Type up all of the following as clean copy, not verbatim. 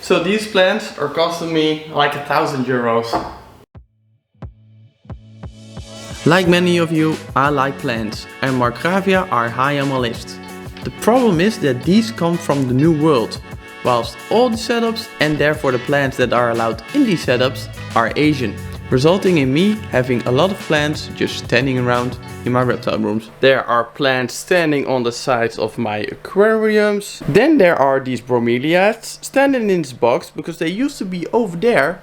So these plants are costing me like €1,000. Like many of you, I like plants and Margravia are high on my list. The problem is that these come from the New World, whilst all the setups and therefore the plants that are allowed in these setups are Asian, resulting in me having a lot of plants just standing around in my reptile rooms. There are plants standing on the sides of my aquariums. Then there are these bromeliads standing in this box because they used to be over there.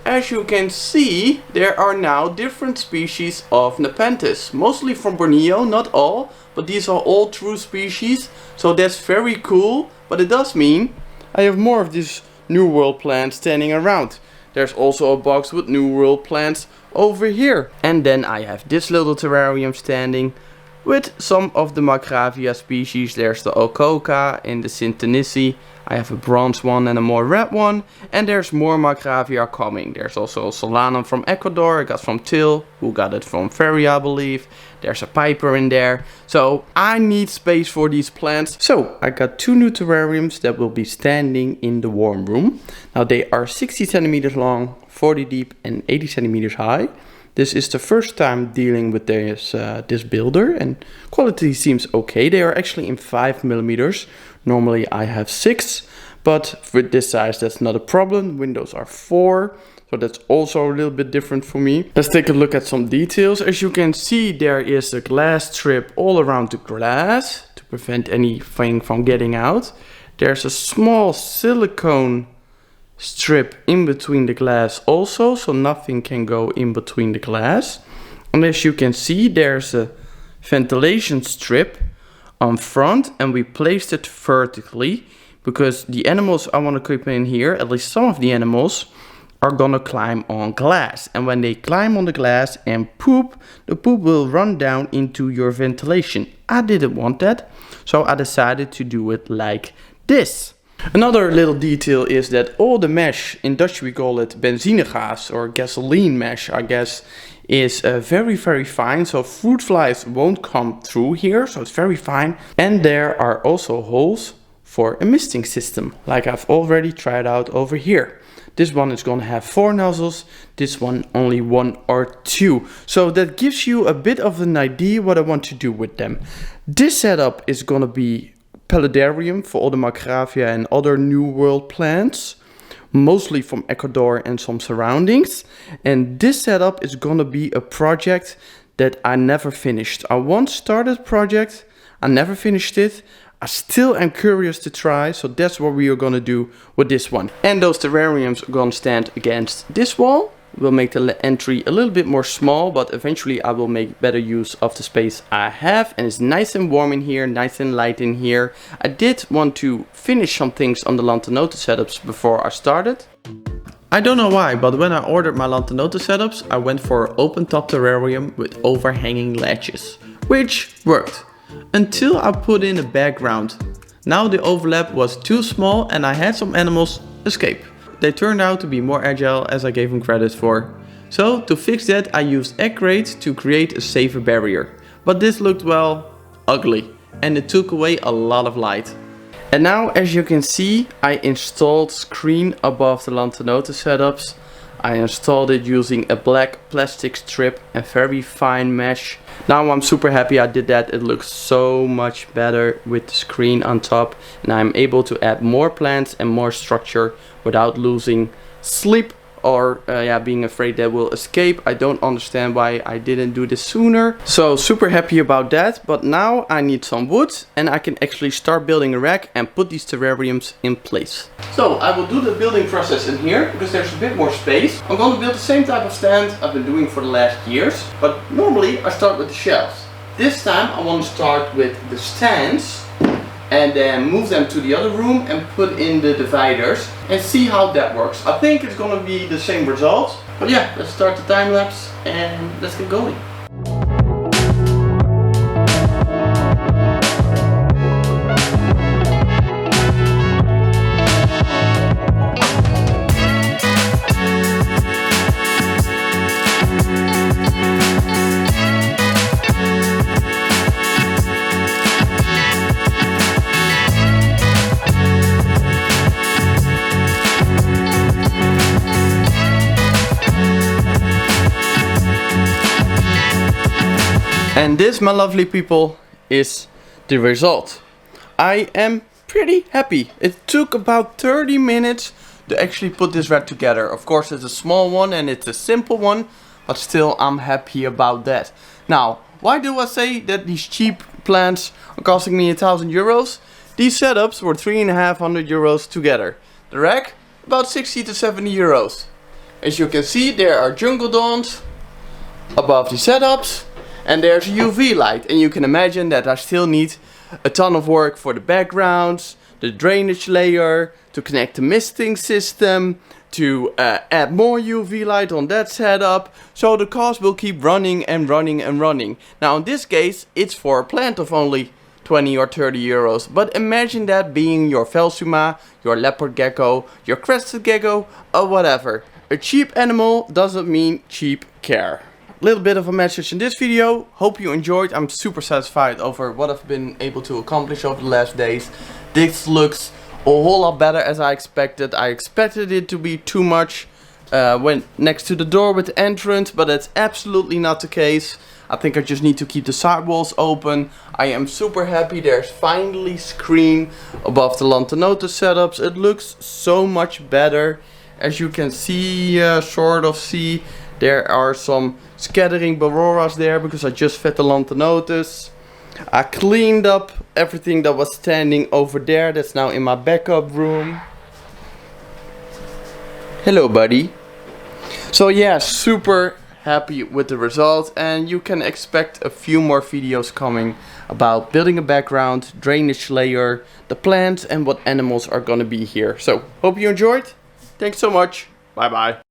As you can see, there are now different species of Nepenthes, mostly from Borneo, not all, but these are all true species, so that's very cool. But it does mean I have more of these New World plants standing around. There's also a box with New World plants over here. And then I have this little terrarium standing with some of the Margravia species. There's the Ococa and the Syntenissi. I have a bronze one and a more red one. And there's more Margravia coming. There's also a Solanum from Ecuador. I got from Till, who got it from Ferry, I believe. There's a Piper in there. So I need space for these plants. So I got 2 new terrariums that will be standing in the warm room. Now they are 60 centimeters long, 40 deep and 80 centimeters high. This is the first time dealing with this builder and quality seems okay. They are actually in 5 millimeters. Normally I have 6, but with this size that's not a problem. Windows are 4, so that's also a little bit different for me. Let's take a look at some details. As you can see, there is a glass strip all around the glass to prevent anything from getting out. There's a small silicone strip in between the glass also, so nothing can go in between the glass. And as you can see, there's a ventilation strip on front and we placed it vertically because the animals I want to keep in here, at least some of the animals, are gonna climb on glass. And when they climb on the glass and poop, the poop will run down into your ventilation. I didn't want that, so I decided to do it like this. Another little detail is that all the mesh, in Dutch we call it benzinegaas or gasoline mesh, I guess, is very fine. So fruit flies won't come through here, so it's very fine. And there are also holes for a misting system, like I've already tried out over here. This one is going to have 4 nozzles, this one only 1 or 2. So that gives you a bit of an idea what I want to do with them. This setup is going to be Terrarium for all the Margravia and other New World plants, mostly from Ecuador and some surroundings. And this setup is gonna be a project that I never finished. I once started a project, I never finished it. I still am curious to try, so that's what we are gonna do with this one. And those terrariums are gonna stand against this wall. We'll make the entry a little bit more small, but eventually I will make better use of the space I have. And it's nice and warm in here, nice and light in here. I did want to finish some things on the Lanthanota setups before I started. I don't know why, but when I ordered my Lanthanota setups, I went for open top terrarium with overhanging ledges, which worked until I put in a background. Now the overlap was too small and I had some animals escape. They turned out to be more agile as I gave them credit for. So to fix that I used egg crates to create a safer barrier. But this looked, well, ugly and it took away a lot of light. And now as you can see, I installed screen above the Lanthanota setups. I installed it using a black plastic strip and very fine mesh. Now I'm super happy I did that. It looks so much better with the screen on top. And I'm able to add more plants and more structure without losing sleep or being afraid they will escape. I don't understand why I didn't do this sooner. So super happy about that. But now I need some wood and I can actually start building a rack and put these terrariums in place. So I will do the building process in here because there's a bit more space. I'm going to build the same type of stand I've been doing for the last years. But normally I start with the shelves. This time I want to start with the stands and then move them to the other room and put in the dividers and see how that works. I think it's gonna be the same result. But yeah, let's start the time lapse and let's get going. And this, my lovely people, is the result. I am pretty happy. It took about 30 minutes to actually put this rat together. Of course it's a small one and it's a simple one, but still I'm happy about that. Now, why do I say that these cheap plants are costing me €1,000? These setups were 350 euros together. The rack, about 60 to 70 euros. As you can see, there are jungle dawns above the setups, and there's a UV light. And you can imagine that I still need a ton of work for the backgrounds, the drainage layer, to connect the misting system, to add more UV light on that setup. So the cost will keep running and running and running. Now in this case, it's for a plant of only 20 or 30 euros. But imagine that being your Phelsuma, your leopard gecko, your crested gecko, or whatever. A cheap animal doesn't mean cheap care. Little bit of a message in this video. Hope you enjoyed. I'm super satisfied over what I've been able to accomplish over the last days. This looks a whole lot better as I expected. I expected it to be too much when next to the door with the entrance, but that's absolutely not the case. I think I just need to keep the sidewalls open. I am super happy there's finally screen above the Lantanotus setups. It looks so much better. As you can see, there are some scattering Barroras there because I just fed the Lantanotus. I cleaned up everything that was standing over there. That's now in my backup room. Hello, buddy. So yeah, super happy with the result, and you can expect a few more videos coming about building a background, drainage layer, the plants, and what animals are gonna be here. So hope you enjoyed. Thanks so much. Bye bye.